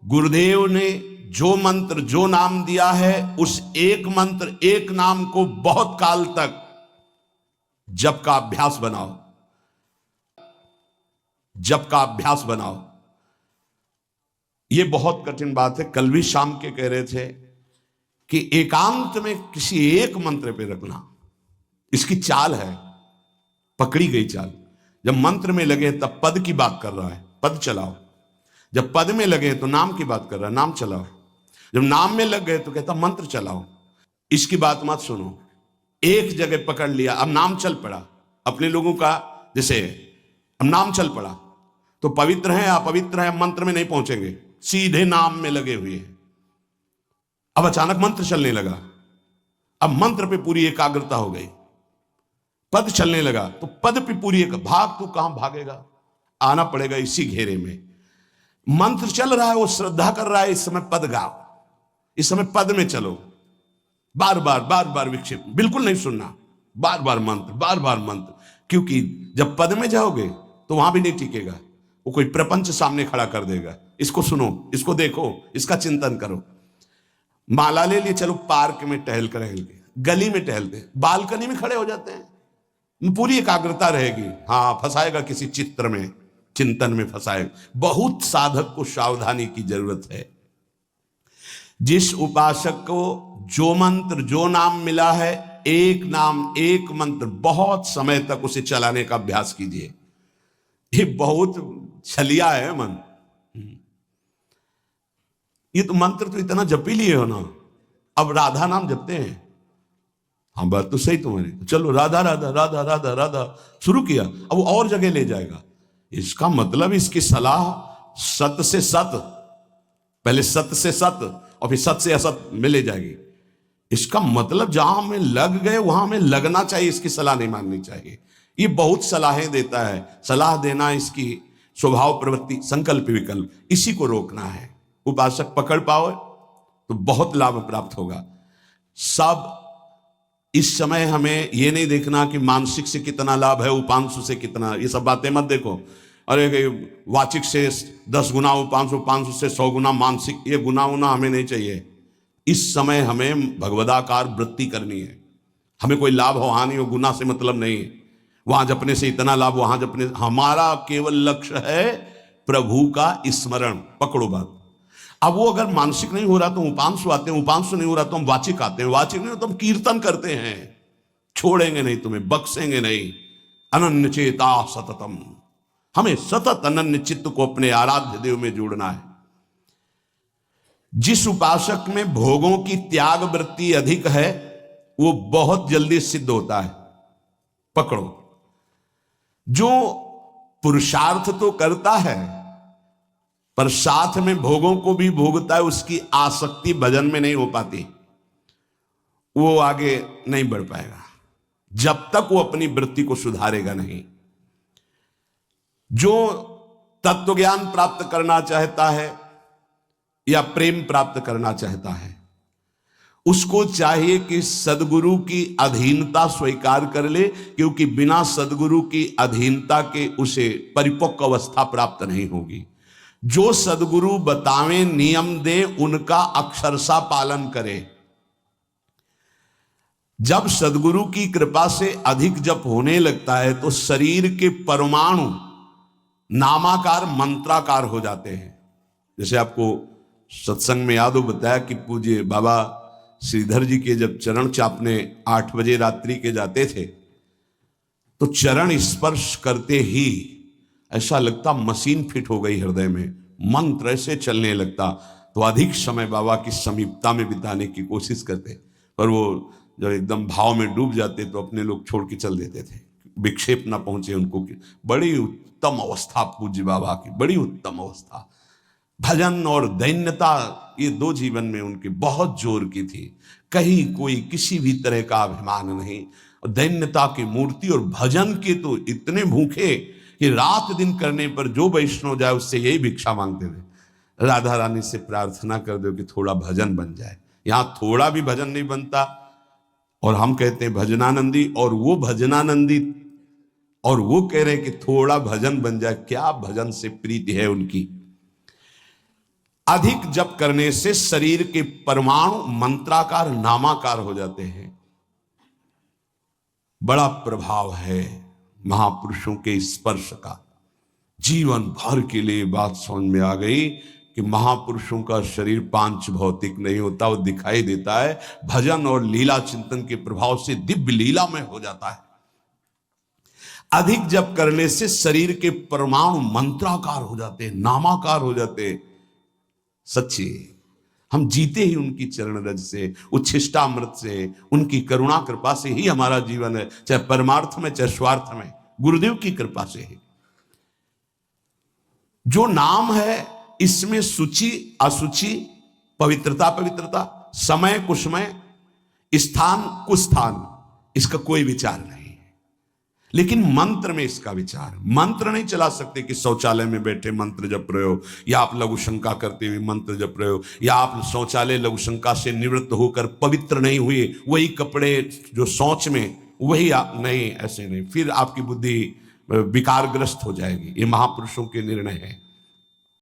गुरुदेव ने जो मंत्र जो नाम दिया है, उस एक मंत्र एक नाम को बहुत काल तक जप का अभ्यास बनाओ, जप का अभ्यास बनाओ। यह बहुत कठिन बात है। कल भी शाम के कह रहे थे कि एकांत में किसी एक मंत्र पे रखना, इसकी चाल है, पकड़ी गई चाल। जब मंत्र में लगे तब पद की बात कर रहा है, पद चलाओ। जब पद में लगे तो नाम की बात कर रहा है, नाम चलाओ। जब नाम में लग गए तो कहता मंत्र चलाओ। इसकी बात मत सुनो। एक जगह पकड़ लिया, अब नाम चल पड़ा। अपने लोगों का जैसे अब नाम चल पड़ा तो पवित्र है अपवित्र है मंत्र में नहीं पहुंचेंगे, सीधे नाम में लगे हुए हैं। अब अचानक मंत्र चलने लगा, अब मंत्र पे पूरी एकाग्रता हो गई। पद चलने लगा तो पद पे पूरी एक भाग, तू कहां भागेगा, आना पड़ेगा इसी घेरे में। मंत्र चल रहा है, वो श्रद्धा कर रहा है, इस समय पद गाओ, इस समय पद में चलो। बार बार विक्षेप बिल्कुल नहीं सुनना, बार बार मंत्र। क्योंकि जब पद में जाओगे तो वहां भी नहीं टिकेगा, वो कोई प्रपंच सामने खड़ा कर देगा। इसको सुनो, इसको देखो, इसका चिंतन करो। माला ले लिए, चलो पार्क में टहल कर रहेंगे, गली में टहलते, बालकनी में खड़े हो जाते हैं, पूरी एकाग्रता रहेगी। हाँ, फंसाएगा किसी चित्र में, चिंतन में फंसाएगा। बहुत साधक को सावधानी की जरूरत है। जिस उपासक को जो मंत्र जो नाम मिला है, एक नाम एक मंत्र बहुत समय तक उसे चलाने का अभ्यास कीजिए। ये बहुत छलिया है मन। ये तो मंत्र तो इतना जप ही लिए हो ना, अब राधा नाम जपते हैं। हाँ, बात तो सही तुम्हारी, चलो राधा राधा राधा राधा राधा शुरू किया, अब वो और जगह ले जाएगा। इसका मतलब इसकी सलाह सत से सत, पहले सत से सत और फिर सत से असत में ले जाएगी। इसका मतलब जहां में लग गए वहां में लगना चाहिए, इसकी सलाह नहीं माननी चाहिए। ये बहुत सलाहें देता है, सलाह देना इसकी स्वभाव प्रवृत्ति, संकल्प विकल्प, इसी को रोकना है। उपासक पकड़ पाओ तो बहुत लाभ प्राप्त होगा। सब इस समय हमें यह नहीं देखना कि मानसिक से कितना लाभ है, उपांशु से कितना, ये सब बातें मत देखो। अरे वाचिक से 10 गुना उपांशु, उपांशु से 100 गुना मानसिक, ये गुना उना हमें नहीं चाहिए। इस समय हमें भगवदाकार वृत्ति करनी है। हमें कोई लाभ हो हानि हो, गुना से मतलब नहीं है। वहां जपने से इतना लाभ, वहां जपने, हमारा केवल लक्ष्य है प्रभु का स्मरण। पकड़ो बात। अब वो अगर मानसिक नहीं हो रहा तो उपांशु आते हैं, उपांशु नहीं हो रहा तो हम वाचिक आते हैं, वाचिक नहीं हो तो हम कीर्तन करते हैं। छोड़ेंगे नहीं, तुम्हें बख्शेंगे नहीं। अनन्य चेता सततम, हमें सतत अनन्य चित्त को अपने आराध्य देव में जोड़ना है। जिस उपासक में भोगों की त्याग वृत्ति अधिक है वो बहुत जल्दी सिद्ध होता है। पकड़ो। जो पुरुषार्थ तो करता है पर साथ में भोगों को भी भोगता है, उसकी आसक्ति भजन में नहीं हो पाती, वो आगे नहीं बढ़ पाएगा जब तक वो अपनी वृत्ति को सुधारेगा नहीं। जो तत्व ज्ञान प्राप्त करना चाहता है या प्रेम प्राप्त करना चाहता है, उसको चाहिए कि सदगुरु की अधीनता स्वीकार कर ले, क्योंकि बिना सदगुरु की अधीनता के उसे परिपक्व अवस्था प्राप्त नहीं होगी। जो सदगुरु बतावे नियम दे, उनका अक्षरशः पालन करे। जब सदगुरु की कृपा से अधिक जप होने लगता है तो शरीर के परमाणु नामाकार मंत्राकार हो जाते हैं। जैसे आपको सत्संग में याद हो बताया कि पूज्य बाबा श्रीधर जी के जब चरण चापने 8 बजे रात्रि के जाते थे तो चरण स्पर्श करते ही ऐसा लगता मशीन फिट हो गई हृदय में, मंत्र ऐसे चलने लगता। तो अधिक समय बाबा की समीपता में बिताने की कोशिश करते, पर वो जब एकदम भाव में डूब जाते तो अपने लोग छोड़ के चल देते थे, विक्षेप ना पहुंचे उनको। बड़ी उत्तम अवस्था पूज्य बाबा की, बड़ी उत्तम अवस्था। भजन और दैन्यता, ये 2 जीवन में उनके बहुत जोर की थी। कहीं कोई किसी भी तरह का अभिमान नहीं, और दैन्यता की मूर्ति, और भजन के तो इतने भूखे कि रात दिन करने पर जो वैष्णव जाए उससे यही भिक्षा मांगते थे, राधा रानी से प्रार्थना कर दो कि थोड़ा भजन बन जाए। यहां थोड़ा भी भजन नहीं बनता, और हम कहते हैं भजनानंदी, और वो भजनानंदी, और वो कह रहे हैं कि थोड़ा भजन बन जाए। क्या भजन से प्रीति है उनकी। अधिक जप करने से शरीर के परमाणु मंत्राकार नामाकार हो जाते हैं। बड़ा प्रभाव है महापुरुषों के स्पर्श का। जीवन भर के लिए बात समझ में आ गई कि महापुरुषों का शरीर पांच भौतिक नहीं होता, वो दिखाई देता है भजन और लीला चिंतन के प्रभाव से दिव्य लीला में हो जाता है। अधिक जप करने से शरीर के परमाणु मंत्राकार हो जाते हैं, नामाकार हो जाते हैं। सच्ची हम जीते ही उनकी चरण रज से, उच्छिष्टामृत से, उनकी करुणा कृपा से ही हमारा जीवन है, चाहे परमार्थ में चाहे स्वार्थ में, गुरुदेव की कृपा से ही। जो नाम है इसमें सूचि असुचि, पवित्रता पवित्रता, समय कुसमय, स्थान कुस्थान, इसका कोई विचार नहीं है। लेकिन मंत्र में इसका विचार। मंत्र नहीं चला सकते कि शौचालय में बैठे मंत्र जप रहे हो, या आप लघु शंका करते हुए मंत्र जप रहे हो, या आप शौचालय लघु शंका से निवृत्त होकर पवित्र नहीं हुए, वही कपड़े जो शौच में वही आप नहीं, ऐसे नहीं, फिर आपकी बुद्धि विकारग्रस्त हो जाएगी। ये महापुरुषों के निर्णय है।